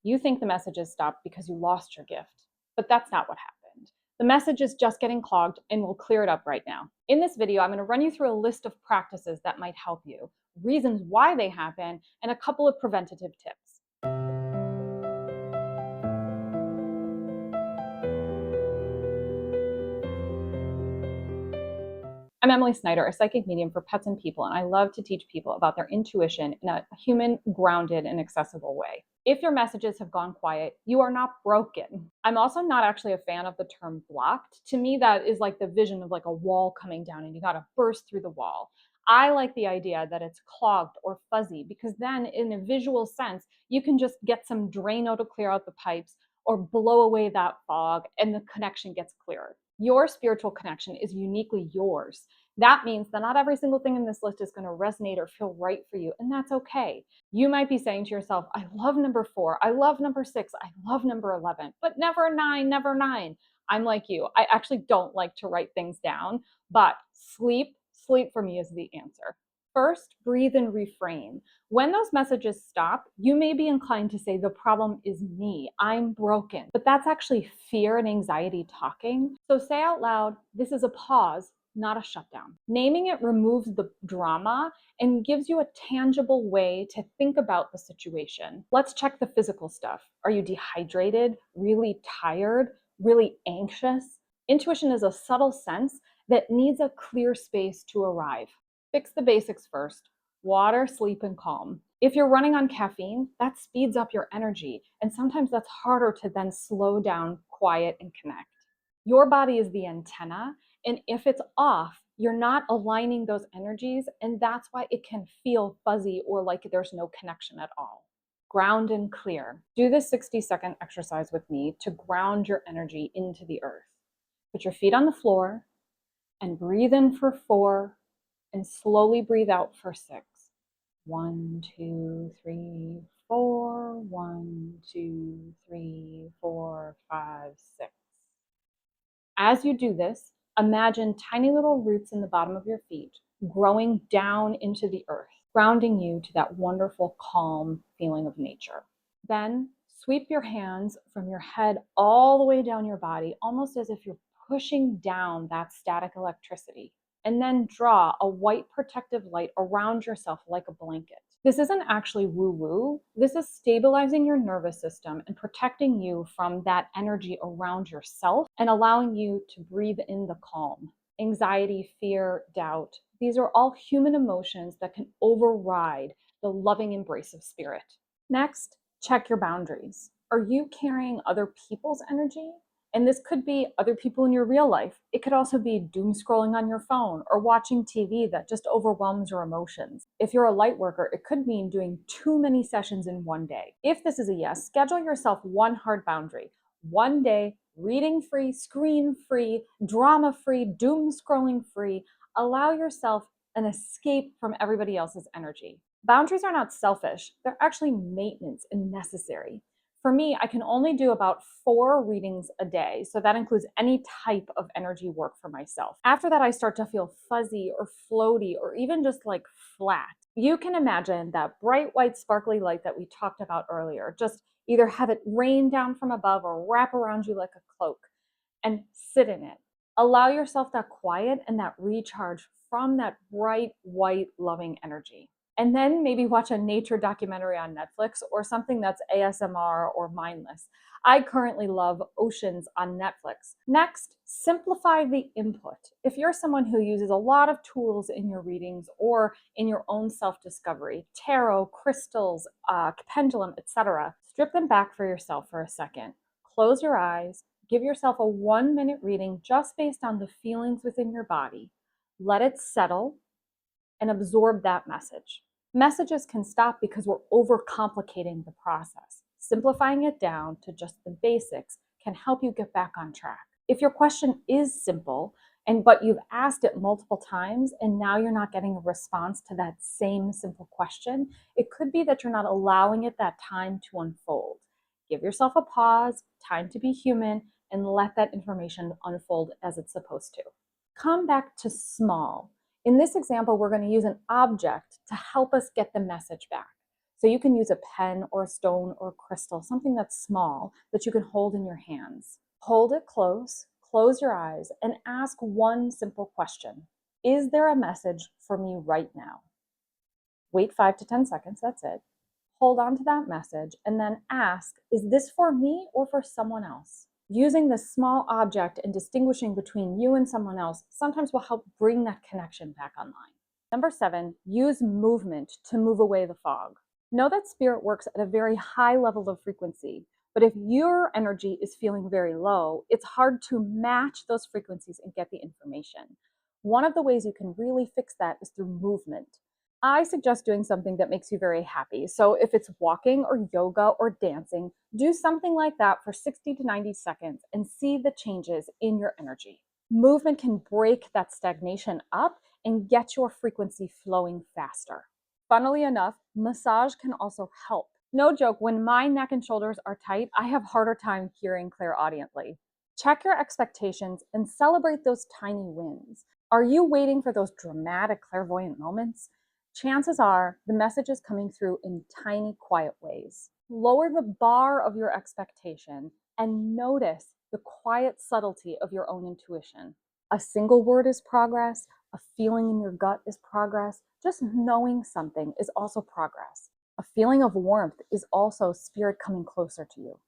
You think the messages stopped because you lost your gift, but that's not what happened. The message is just getting clogged, and we'll clear it up right now. In this video, I'm going to run you through a list of practices that might help you, reasons why they happen, and a couple of preventative tips. I'm Emily Snyder, a psychic medium for pets and people, and I love to teach people about their intuition in a human, grounded, and accessible way. If your messages have gone quiet, you are not broken. I'm also not actually a fan of the term blocked. To me, that is like the vision of like a wall coming down and you got to burst through the wall. I like the idea that it's clogged or fuzzy because then, in a visual sense, you can just get some Drano to clear out the pipes or blow away that fog and the connection gets clearer. Your spiritual connection is uniquely yours. That means that not every single thing in this list is going to resonate or feel right for you, and that's okay. You might be saying to yourself, I love number 4, I love number 6, I love number 11, but never 9, never 9. I'm like you. I actually don't like to write things down, but sleep for me is the answer. First, breathe and reframe. When those messages stop, you may be inclined to say, the problem is me, I'm broken. But that's actually fear and anxiety talking. So say out loud, this is a pause, not a shutdown. Naming it removes the drama and gives you a tangible way to think about the situation. Let's check the physical stuff. Are you dehydrated, really tired, really anxious? Intuition is a subtle sense that needs a clear space to arrive. Fix the basics first: water, sleep, and calm. If you're running on caffeine, that speeds up your energy, and sometimes that's harder to then slow down, quiet, and connect. Your body is the antenna, and if it's off, you're not aligning those energies, and that's why it can feel fuzzy or like there's no connection at all. Ground and clear. Do this 60-second exercise with me to ground your energy into the earth. Put your feet on the floor and breathe in for 4 and slowly breathe out for 6. 1, 2, 3, 4. 1, 2, 3, 4, 5, 6. As you do this, imagine tiny little roots in the bottom of your feet growing down into the earth, grounding you to that wonderful, calm feeling of nature. Then sweep your hands from your head all the way down your body, almost as if you're pushing down that static electricity. And then draw a white protective light around yourself like a blanket. This isn't actually woo-woo. This is stabilizing your nervous system and protecting you from that energy around yourself and allowing you to breathe in the calm. Anxiety, fear, doubt, these are all human emotions that can override the loving embrace of spirit. Next, check your boundaries. Are you carrying other people's energy? And this could be other people in your real life. It could also be doom scrolling on your phone or watching TV that just overwhelms your emotions. If you're a light worker, it could mean doing too many sessions in one day. If this is a yes, schedule yourself one hard boundary. One day, reading free, screen free, drama free, doom scrolling free. Allow yourself an escape from everybody else's energy. Boundaries are not selfish. They're actually maintenance and necessary. For me, I can only do about 4 readings a day, so that includes any type of energy work for myself. After that, I start to feel fuzzy or floaty or even just like flat. You can imagine that bright white sparkly light that we talked about earlier. Just either have it rain down from above or wrap around you like a cloak and sit in it. Allow yourself that quiet and that recharge from that bright white loving energy. And then maybe watch a nature documentary on Netflix or something that's ASMR or mindless. I currently love Oceans on Netflix. Next, simplify the input. If you're someone who uses a lot of tools in your readings or in your own self-discovery, tarot, crystals, pendulum, etc., strip them back for yourself for a second. Close your eyes, give yourself a 1-minute reading just based on the feelings within your body. Let it settle and absorb that message. Messages can stop because we're overcomplicating the process. Simplifying it down to just the basics can help you get back on track. If your question is simple, but you've asked it multiple times and now you're not getting a response to that same simple question, it could be that you're not allowing it that time to unfold. Give yourself a pause, time to be human, and let that information unfold as it's supposed to. Come back to small. In this example, we're going to use an object to help us get the message back. So you can use a pen or a stone or a crystal, something that's small that you can hold in your hands. Hold it close, close your eyes, and ask one simple question. Is there a message for me right now? Wait 5 to 10 seconds, that's it. Hold on to that message and then ask, is this for me or for someone else? Using this small object and distinguishing between you and someone else sometimes will help bring that connection back online. Number 7, use movement to move away the fog. Know that spirit works at a very high level of frequency, but if your energy is feeling very low, it's hard to match those frequencies and get the information. One of the ways you can really fix that is through movement. I suggest doing something that makes you very happy. So if it's walking or yoga or dancing, do something like that for 60 to 90 seconds and see the changes in your energy. Movement can break that stagnation up and get your frequency flowing faster. Funnily enough, massage can also help. No joke, when my neck and shoulders are tight, I have harder time hearing clairaudiently. Check your expectations and celebrate those tiny wins. Are you waiting for those dramatic clairvoyant moments? Chances are the message is coming through in tiny, quiet ways. Lower the bar of your expectation and notice the quiet subtlety of your own intuition. A single word is progress. A feeling in your gut is progress. Just knowing something is also progress. A feeling of warmth is also spirit coming closer to you.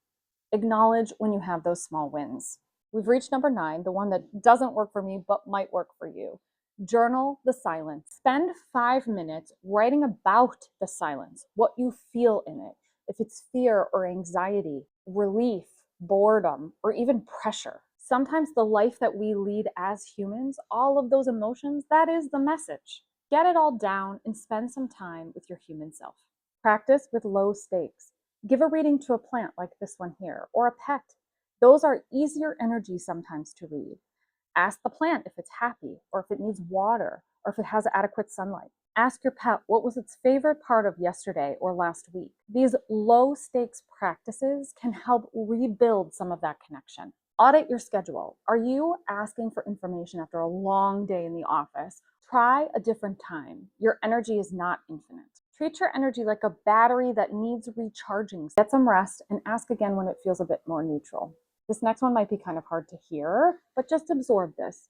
Acknowledge when you have those small wins. We've reached number 9, the one that doesn't work for me but might work for you. Journal the silence. Spend 5 minutes writing about the silence, what you feel in it. If it's fear or anxiety, relief, boredom, or even pressure. Sometimes the life that we lead as humans, all of those emotions, that is the message. Get it all down and spend some time with your human self. Practice with low stakes. Give a reading to a plant like this one here, or a pet. Those are easier energies sometimes to read. Ask the plant if it's happy, or if it needs water, or if it has adequate sunlight. Ask your pet what was its favorite part of yesterday or last week. These low stakes practices can help rebuild some of that connection. Audit your schedule. Are you asking for information after a long day in the office? Try a different time. Your energy is not infinite. Treat your energy like a battery that needs recharging. Get some rest and ask again when it feels a bit more neutral. This next one might be kind of hard to hear, but just absorb this.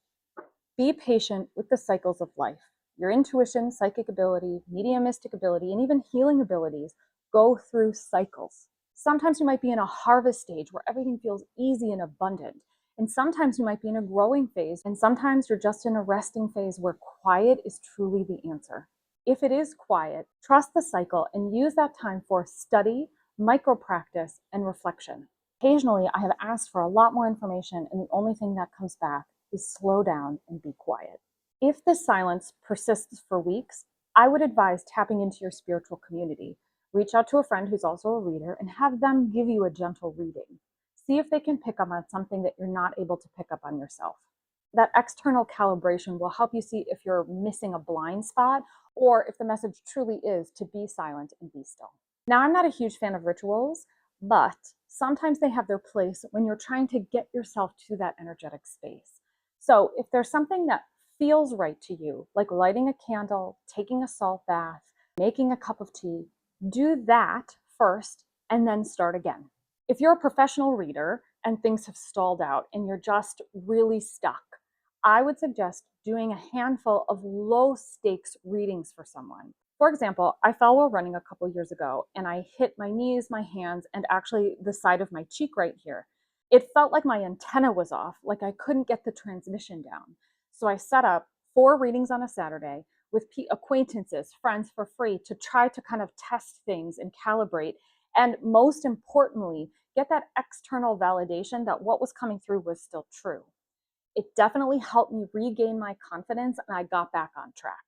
Be patient with the cycles of life. Your intuition, psychic ability, mediumistic ability, and even healing abilities go through cycles. Sometimes you might be in a harvest stage where everything feels easy and abundant. And sometimes you might be in a growing phase. And sometimes you're just in a resting phase where quiet is truly the answer. If it is quiet, trust the cycle and use that time for study, micro practice, and reflection. Occasionally, I have asked for a lot more information, and the only thing that comes back is slow down and be quiet. If this silence persists for weeks, I would advise tapping into your spiritual community. Reach out to a friend who's also a reader and have them give you a gentle reading. See if they can pick up on something that you're not able to pick up on yourself. That external calibration will help you see if you're missing a blind spot or if the message truly is to be silent and be still. Now, I'm not a huge fan of rituals, but sometimes they have their place when you're trying to get yourself to that energetic space. So if there's something that feels right to you, like lighting a candle, taking a salt bath, making a cup of tea, do that first and then start again. If you're a professional reader and things have stalled out and you're just really stuck, I would suggest doing a handful of low stakes readings for someone. For example, I fell while running a couple years ago and I hit my knees, my hands, and actually the side of my cheek right here. It felt like my antenna was off, like I couldn't get the transmission down. So I set up 4 readings on a Saturday with acquaintances, friends for free to try to kind of test things and calibrate. And most importantly, get that external validation that what was coming through was still true. It definitely helped me regain my confidence and I got back on track.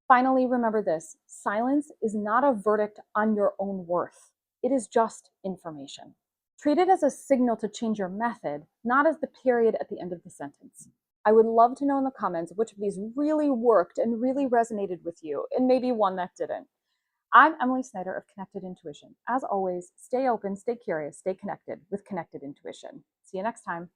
Finally, remember this: silence is not a verdict on your own worth. It is just information. Treat it as a signal to change your method, not as the period at the end of the sentence. I would love to know in the comments which of these really worked and really resonated with you, and maybe one that didn't. I'm Emily Snyder of Connected Intuition. As always, stay open, stay curious, stay connected with Connected Intuition. See you next time.